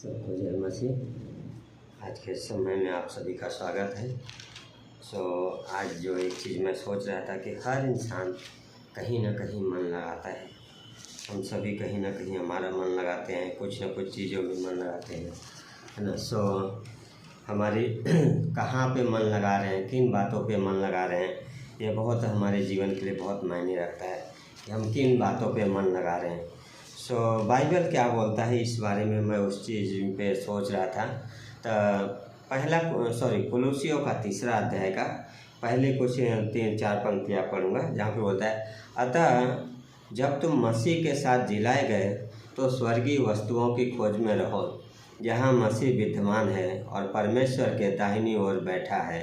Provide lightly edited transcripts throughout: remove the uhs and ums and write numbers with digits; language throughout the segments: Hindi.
सबको जय मसीह। आज के समय में आप सभी का स्वागत है। आज जो एक चीज़ मैं सोच रहा था कि हर इंसान कहीं ना कहीं मन लगाता है। हम सभी कहीं ना कहीं हमारा मन लगाते हैं, कुछ ना कुछ चीज़ों में मन लगाते हैं, है ना। हमारी कहाँ पे मन लगा रहे हैं, किन बातों पे मन लगा रहे हैं, ये बहुत हमारे जीवन के लिए बहुत मायने रखता है कि हम किन बातों पे मन लगा रहे हैं। बाइबल क्या बोलता है इस बारे में मैं उस चीज़ पे सोच रहा था। तो कुलुसियों का 3 अध्याय का पहले कुछ 3-4 पंक्तियाँ पढ़ूँगा, जहाँ पे बोलता है, अतः जब तुम मसीह के साथ जिलाए गए तो स्वर्गीय वस्तुओं की खोज में रहो, जहाँ मसीह विद्यमान है और परमेश्वर के दाहिनी ओर बैठा है।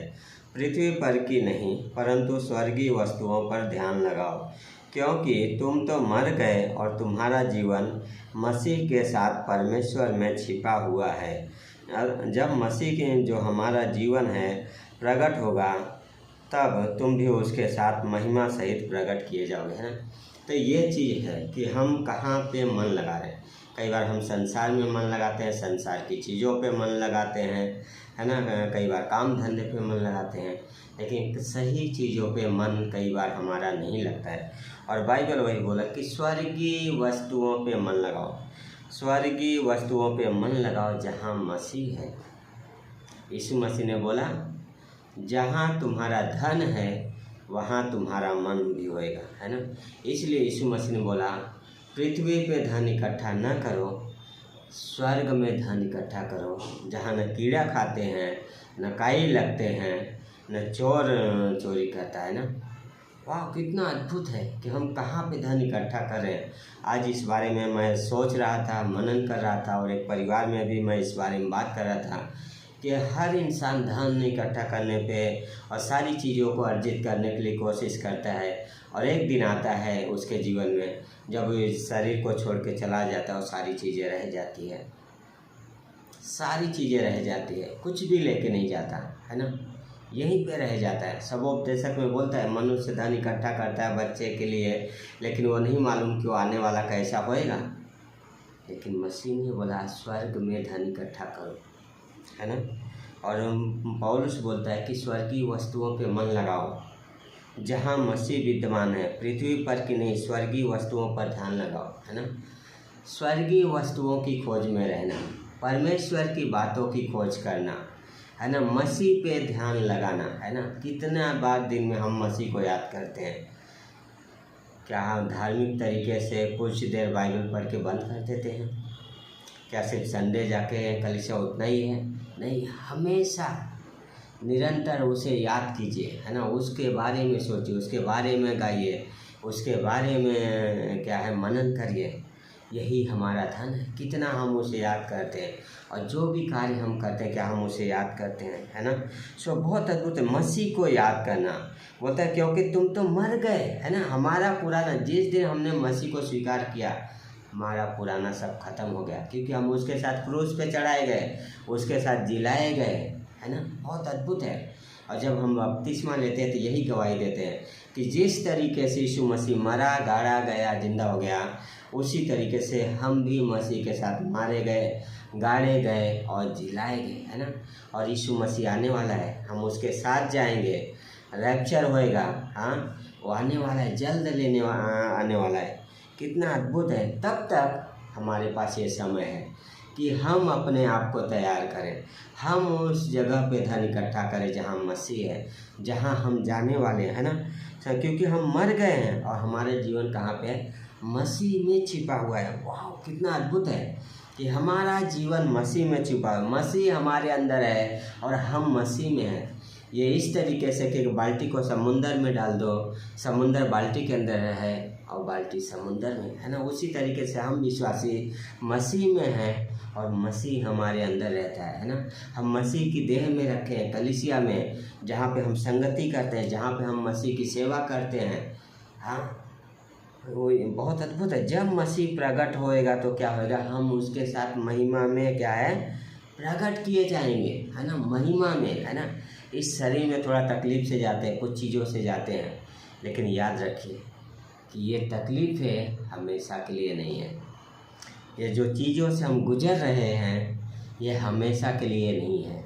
पृथ्वी पर की नहीं परंतु स्वर्गीय वस्तुओं पर ध्यान लगाओ, क्योंकि तुम तो मर गए और तुम्हारा जीवन मसीह के साथ परमेश्वर में छिपा हुआ है। जब मसीह के जो हमारा जीवन है प्रकट होगा, तब तुम भी उसके साथ महिमा सहित प्रकट किए जाओगे, है ना। तो ये चीज़ है कि हम कहाँ पे मन लगा रहे हैं। कई बार हम संसार में मन लगाते हैं, संसार की चीज़ों पे मन लगाते हैं, है ना। कई बार काम धंधे पे मन लगाते हैं, लेकिन सही चीज़ों पे मन कई बार हमारा नहीं लगता है। और बाइबल वही बोला कि स्वर्गीय वस्तुओं पे मन लगाओ, स्वर्गीय वस्तुओं पे मन लगाओ जहाँ मसीह है। यीशु मसीह ने बोला, जहाँ तुम्हारा धन है वहाँ तुम्हारा मन भी होएगा, है ना। इसलिए यीशु मसीह ने बोला, पृथ्वी पे धन इकट्ठा न करो, स्वर्ग में धन इकट्ठा करो, जहाँ न कीड़ा खाते हैं, न काई लगते हैं, न चोर चोरी करता है, ना। वाह, कितना अद्भुत है कि हम कहाँ पे धन इकट्ठा कर रहे हैं। आज इस बारे में मैं सोच रहा था, मनन कर रहा था, और एक परिवार में भी मैं इस बारे में बात कर रहा था कि हर इंसान धन इकट्ठा करने पे और सारी चीज़ों को अर्जित करने के लिए कोशिश करता है, और एक दिन आता है उसके जीवन में जब इस शरीर को छोड़ के चला जाता है और सारी चीज़ें रह जाती है, सारी चीज़ें रह जाती है, कुछ भी लेके नहीं जाता, है ना। यहीं पे रह जाता है। सबोपदेशक में बोलता है, मनुष्य धन इकट्ठा करता है बच्चे के लिए, लेकिन वो नहीं मालूम कि वो आने वाला कैसा होएगा। लेकिन मसीह ने बोला, स्वर्ग में धन इकट्ठा करो, है ना। और पौलुस बोलता है कि स्वर्गीय वस्तुओं पे मन लगाओ, जहाँ मसीह विद्यमान है। पृथ्वी पर की नहीं, स्वर्गीय वस्तुओं पर ध्यान लगाओ, है ना। स्वर्गीय वस्तुओं की खोज में रहना, परमेश्वर की बातों की खोज करना, है ना। मसीह पे ध्यान लगाना, है ना। कितना बार दिन में हम मसीह को याद करते हैं। क्या हम धार्मिक तरीके से कुछ देर बाइबल पढ़ के बंद कर देते हैं? क्या सिर्फ संडे जाके कलीसिया उतना ही है? नहीं, हमेशा निरंतर उसे याद कीजिए, है ना। उसके बारे में सोचिए, उसके बारे में गाइए, उसके बारे में क्या है मनन करिए। यही हमारा धन है, कितना हम उसे याद करते हैं, और जो भी कार्य हम करते हैं क्या हम उसे याद करते हैं, है ना। बहुत अद्भुत है मसीह को याद करना। बोलता है, क्योंकि तुम तो मर गए, है ना। हमारा पुराना, जिस दिन हमने मसीह को स्वीकार किया, हमारा पुराना सब खत्म हो गया, क्योंकि हम उसके साथ क्रूस पे चढ़ाए गए, उसके साथ जिलाए गए, है ना। बहुत अद्भुत है। और जब हम बपतिस्मा लेते हैं तो यही गवाही देते हैं कि जिस तरीके से यीशु मसीह मरा, गाड़ा गया, जिंदा हो गया, उसी तरीके से हम भी मसीह के साथ मारे गए, गाड़े गए और जिलाए गए, है ना। और यीशु मसीह आने वाला है, हम उसके साथ जाएंगे, रैप्चर होएगा, हाँ, वो आने वाला है, जल्द आने वाला है। कितना अद्भुत है। तब तक हमारे पास ये समय है कि हम अपने आप को तैयार करें, हम उस जगह पे धन इकट्ठा करें जहाँ मसीह है, जहाँ हम जाने वाले हैं, है ना। क्योंकि हम मर गए हैं और हमारे जीवन कहाँ पे है? मसीह में छिपा हुआ है। वाह, कितना अद्भुत है कि हमारा जीवन मसीह में छिपा है। मसीह हमारे अंदर है और हम मसीह में हैं। ये इस तरीके से कि बाल्टी को समुंदर में डाल दो, समुंदर बाल्टी के अंदर है और बाल्टी समुंदर में, है ना। उसी तरीके से हम विश्वासी मसीह में हैं और मसीह हमारे अंदर रहता है ना। हम मसीह की देह में रखे हैं, कलीसिया में, जहाँ पे हम संगति करते हैं, जहाँ पे हम मसीह की सेवा करते हैं। हाँ, वो बहुत अद्भुत है। जब मसीह प्रकट होएगा तो क्या होएगा? हम उसके साथ महिमा में क्या है? प्रकट किए जाएंगे, है ना, महिमा में, है ना। इस शरीर में थोड़ा तकलीफ से जाते हैं, कुछ चीज़ों से जाते हैं, लेकिन याद रखिए कि ये तकलीफ़ें हमेशा के लिए नहीं है। ये जो चीज़ों से हम गुजर रहे हैं, ये हमेशा के लिए नहीं है।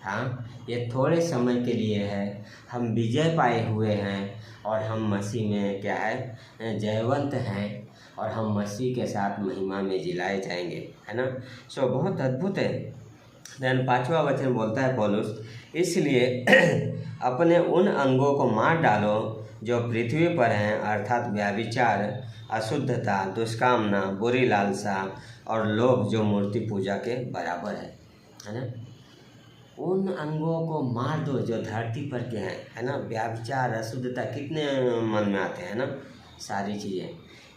हाँ, ये थोड़े समय के लिए है। हम विजय पाए हुए हैं और हम मसीह में क्या है, जयवंत हैं, और हम मसीह के साथ महिमा में जिलाए जाएंगे, है ना। सो बहुत अद्भुत है। देन 5वां वचन बोलता है पौलुस, इसलिए अपने उन अंगों को मार डालो जो पृथ्वी पर हैं, अर्थात व्यभिचार, अशुद्धता, दुष्कामना, बुरी लालसा और लोभ जो मूर्ति पूजा के बराबर है ना। उन अंगों को मार दो जो धरती पर के हैं, है ना। व्यभिचार, अशुद्धता कितने मन में आते हैं ना, सारी चीज़ें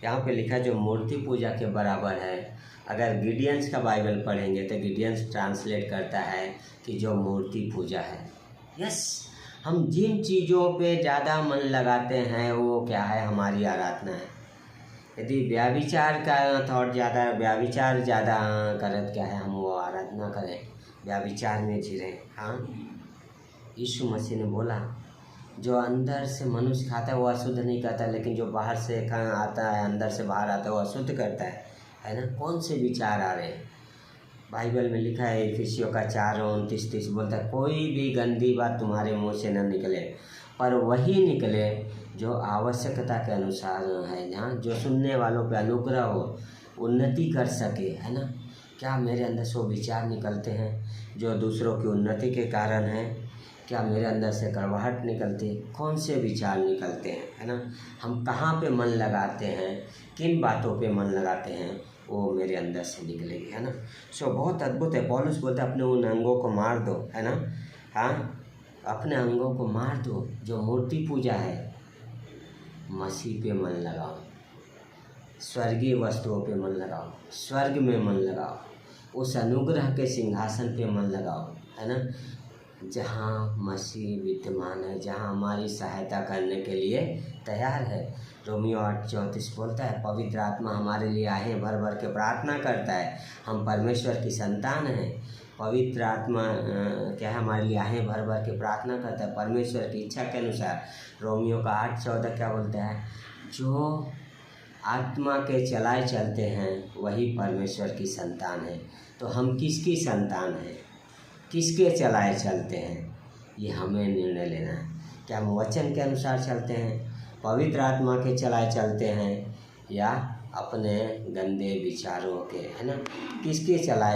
यहाँ पे लिखा जो मूर्ति पूजा के बराबर है। अगर गिडियंस का बाइबल पढ़ेंगे तो गिडियंस ट्रांसलेट करता है कि जो मूर्ति पूजा है। यस, हम जिन चीज़ों पे ज़्यादा मन लगाते हैं वो क्या है, हमारी आराधना है। यदि व्यभिचार का थॉट ज़्यादा, व्यभिचार ज़्यादा करत क्या है, हम वो आराधना करें, व्यभिचार में जिरें। हाँ, यीशु मसीह ने बोला जो अंदर से मनुष्य खाता है वो अशुद्ध नहीं करता, लेकिन जो बाहर से आता है, अंदर से बाहर आता है, वो अशुद्ध करता है ना। कौन से विचार आ रहे हैं, बाइबल में लिखा है इफिसियों का 4:29-30 बोलता है, कोई भी गंदी बात तुम्हारे मुंह से न निकले, पर वही निकले जो आवश्यकता के अनुसार है, जहाँ जो सुनने वालों पे अनुग्रह हो, उन्नति कर सके, है ना। क्या मेरे अंदर से वो विचार निकलते हैं जो दूसरों की उन्नति के कारण है? क्या मेरे अंदर से कड़वाहट निकलती है? कौन से विचार निकलते हैं, है ना। हम कहाँ पे मन लगाते हैं, किन बातों पे मन लगाते हैं, वो मेरे अंदर से निकलेगी, है ना। सो बहुत अद्भुत है। पौलुस बोलता है अपने उन अंगों को मार दो, है ना। हाँ, अपने अंगों को मार दो जो मूर्ति पूजा है, मसीह पे मन लगाओ, स्वर्गीय वस्तुओं पे मन लगाओ, स्वर्ग में मन लगाओ, उस अनुग्रह के सिंहासन पे मन लगाओ, है ना, जहाँ मसीह विद्यमान है, जहाँ हमारी सहायता करने के लिए तैयार है। रोमियो 8:34 बोलता है पवित्र आत्मा हमारे लिए आहें भर भर के प्रार्थना करता है। हम परमेश्वर की संतान हैं। पवित्र आत्मा क्या है, हमारे लिए आहें भर भर के प्रार्थना करता है परमेश्वर की इच्छा के अनुसार। रोमियो का 8:14 क्या बोलता है, जो आत्मा के चलाए चलते हैं वही परमेश्वर की संतान है। तो हम किसकी संतान हैं, किसके चलाए चलते हैं, ये हमें निर्णय लेना है। क्या हम वचन के अनुसार चलते हैं, पवित्र आत्मा के चलाए चलते हैं, या अपने गंदे विचारों के, है ना, किसके चलाए